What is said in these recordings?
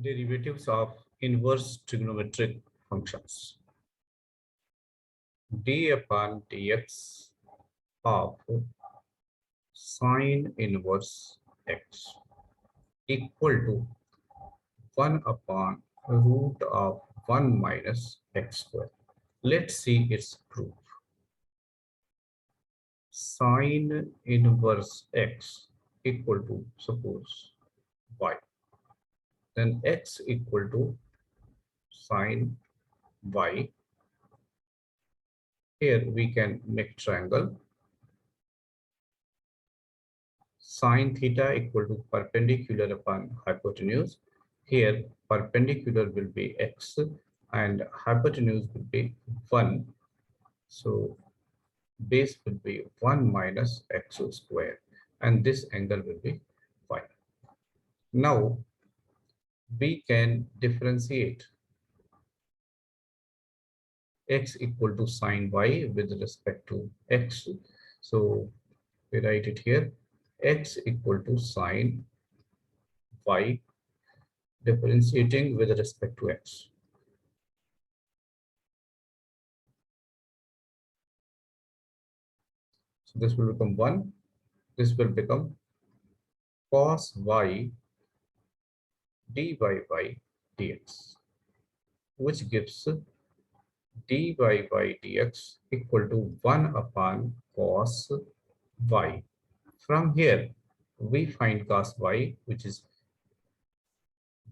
Derivatives of inverse trigonometric functions. D upon dx of sine inverse x equal to 1 upon root of 1 minus x squared. Let's see its proof. Sine inverse x equal to, suppose, y. Then x equal to sine y. Here we can make triangle. Sine theta equal to perpendicular upon hypotenuse. Here perpendicular will be x and hypotenuse will be 1. So base will be 1 minus x square and this angle will be phi. Now we can differentiate x equal to sine y with respect to x. So we write it here, x equal to sine y differentiating with respect to x. So this will become 1. This will become cos y dy by dx, which gives dy by dx equal to 1 upon cos y. From here, we find cos y, which is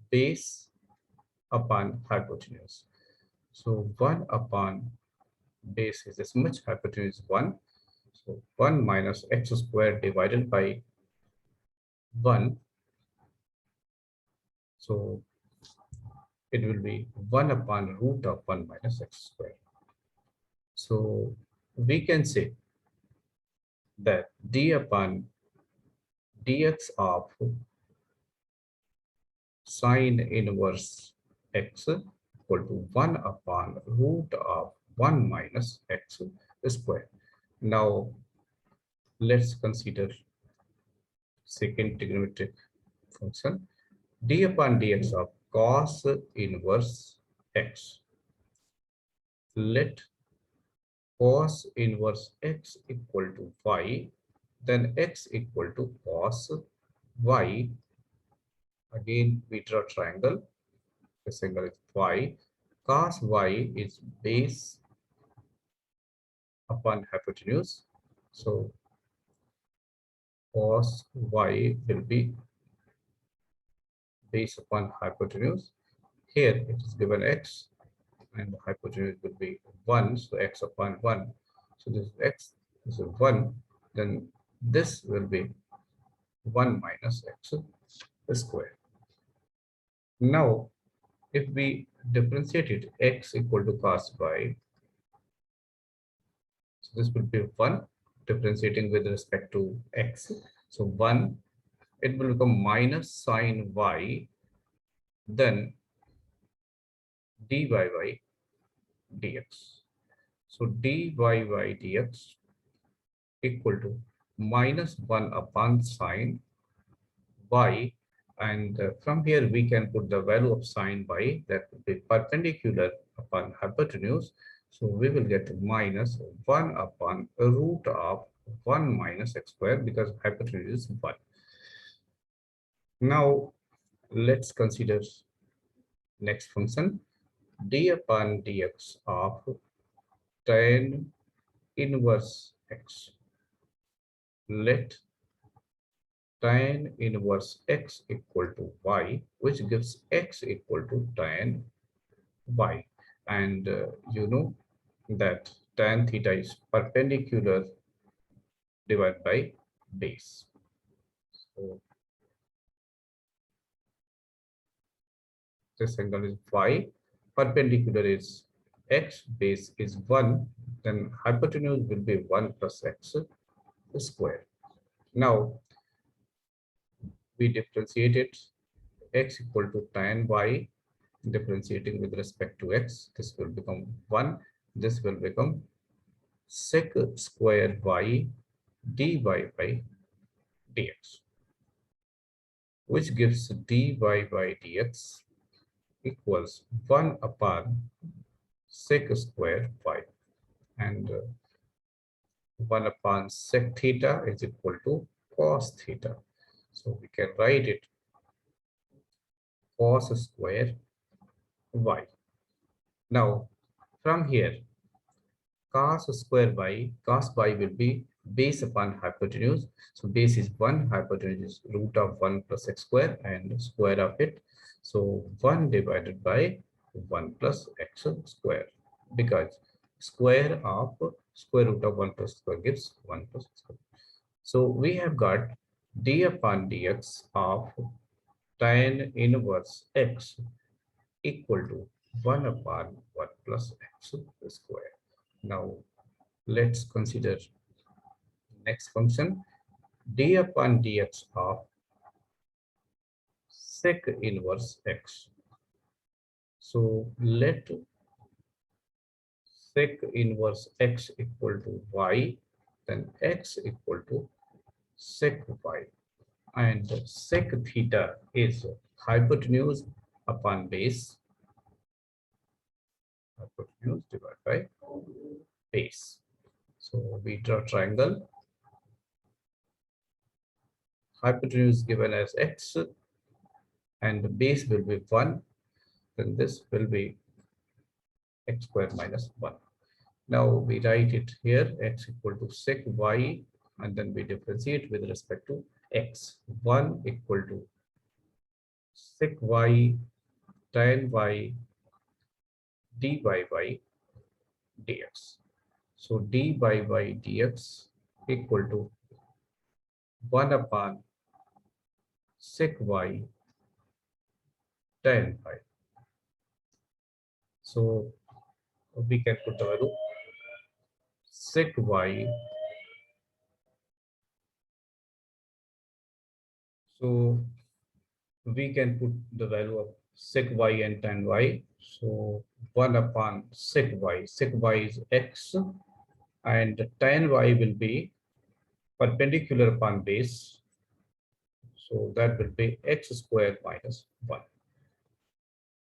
base upon hypotenuse. So 1 upon base is this much, hypotenuse 1. So 1 minus x squared divided by 1. So it will be 1 upon root of 1 minus x squared. So we can say that d upon dx of sine inverse x equal to 1 upon root of 1 minus x squared. Now let's consider second trigonometric function, d upon dx of cos inverse x. Let cos inverse x equal to y, then x equal to cos y. Again we draw triangle. This angle is y. Cos y is base upon hypotenuse. So cos y will be base upon hypotenuse. Here it is given x and the hypotenuse will be 1. So x upon 1. So this is x, this is 1. Then this will be 1 minus x squared. Now if we differentiate it, x equal to cos y, so this will be 1 differentiating with respect to x. So 1, it will become minus sine y, then dy by dx. So dy by dx equal to minus 1 upon sine y, and from here we can put the value of sine y, that will be perpendicular upon hypotenuse. So we will get minus 1 upon root of 1 minus x squared because hypotenuse is 1. Now let's consider next function, d upon dx of tan inverse x. Let tan inverse x equal to y, which gives x equal to tan y. And you know that tan theta is perpendicular divided by base. So this angle is y, perpendicular is x, base is 1, then hypotenuse will be 1 plus x squared. Now we differentiate it, x equal to tan y, differentiating with respect to x, this will become 1, this will become sec square y dy by dx, which gives dy by dx equals 1 upon sec square phi, and 1 upon sec theta is equal to cos theta. So we can write it cos square y. Now from here, cos y will be base upon hypotenuse. So base is 1, hypotenuse is root of 1 plus x square and square of it. So 1 divided by 1 plus x square, because square of square root of 1 plus square gives 1 plus x square. So we have got d upon dx of tan inverse x equal to 1 upon 1 plus x square. Now let's consider next function, d upon dx of sec inverse x. So let sec inverse x equal to y, then x equal to sec y. And sec theta is hypotenuse upon base, hypotenuse divided by base. So we draw triangle, hypotenuse given as x, and the base will be 1, then this will be x square minus 1. Now we write it here, x equal to sec y, and then we differentiate with respect to x. 1 equal to sec y tan y dy by dx. So d by y dx equal to 1 upon sec y tan y. So we can put the value sec y. So we can put the value of sec y and tan y. So 1 upon sec y. Sec y is x, and tan y will be perpendicular upon base. So that will be x square minus 1.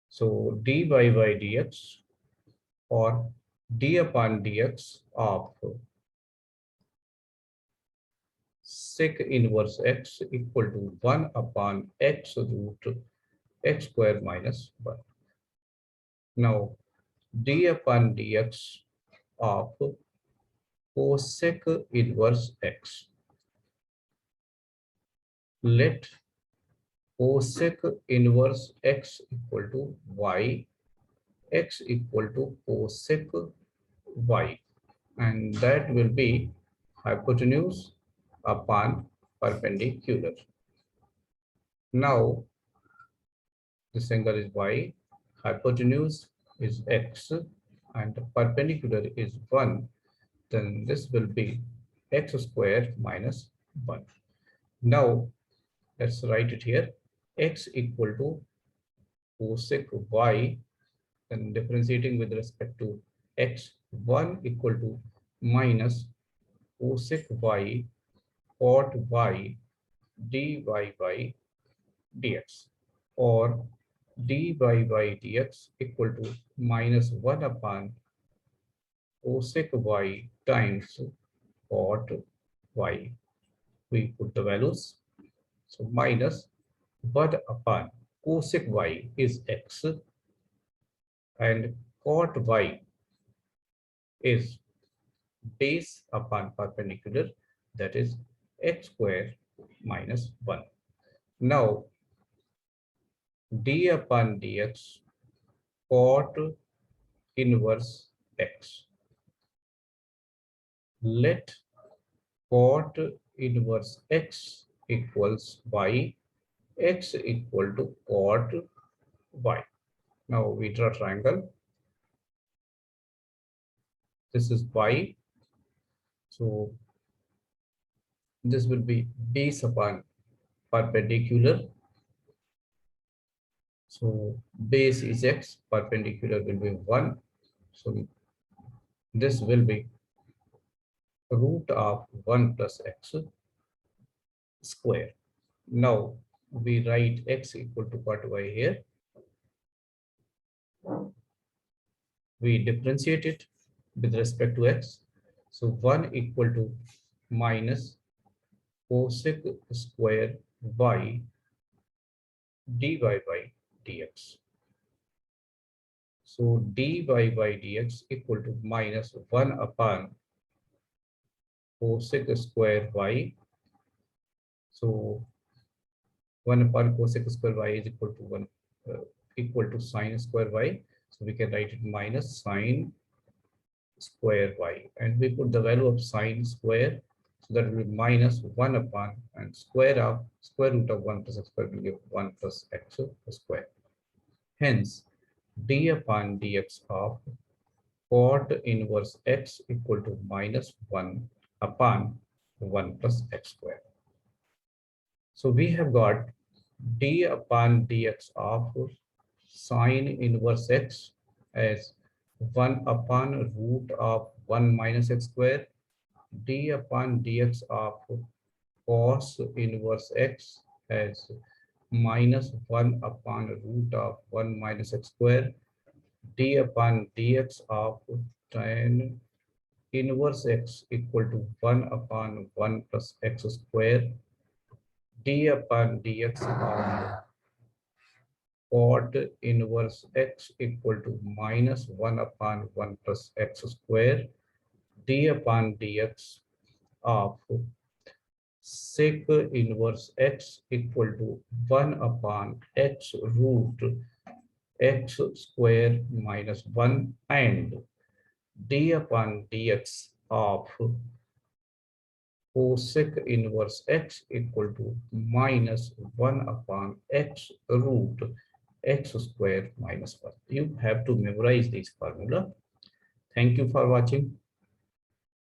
So dy by dx, or d upon dx of sec inverse x equal to 1 upon x root x square minus 1. Now d upon dx of cosec inverse x. Let cosec inverse x equal to y, x equal to cosec y, and that will be hypotenuse upon perpendicular. Now this angle is y, hypotenuse is x, and perpendicular is 1, then this will be x square minus 1. Now let's write it here, x equal to cosec y, then differentiating with respect to x, 1 equal to minus cosec y cot y dy by dx, or dy by dx equal to minus 1 upon cosec y times cot y. We put the values. So minus 1 upon cosec y is x, and cot y is base upon perpendicular, that is x square minus 1. Now d upon dx cot inverse x. Let cot inverse x equals y, x equal to cot y. Now we draw triangle. This is y. So this will be base upon perpendicular. So base is x, perpendicular will be 1. So this will be root of 1 plus x square. Now we write x equal to cot y here. We differentiate it with respect to x. So 1 equal to minus cosec square y dy by dx. So dy by dx equal to minus 1 upon cosec square y. So 1 upon cosec square y is equal to 1 equal to sine square y. So we can write it minus sine square y, and we put the value of sine square, so that will be minus 1 upon and square root of 1 plus x square will give 1 plus x square. Hence d upon dx of cot inverse x equal to minus 1 upon 1 plus x square. So we have got d upon dx of sine inverse x as 1 upon root of 1 minus x square, d upon dx of cos inverse x as minus 1 upon root of 1 minus x square, d upon dx of tan inverse x equal to 1 upon 1 plus x square, d upon dx of cot inverse x equal to minus 1 upon 1 plus x square, d upon dx of sec inverse x equal to 1 upon x root x square minus 1, and d upon dx of cosec inverse x equal to minus 1 upon x root x square minus 1. You have to memorize this formula. Thank you for watching.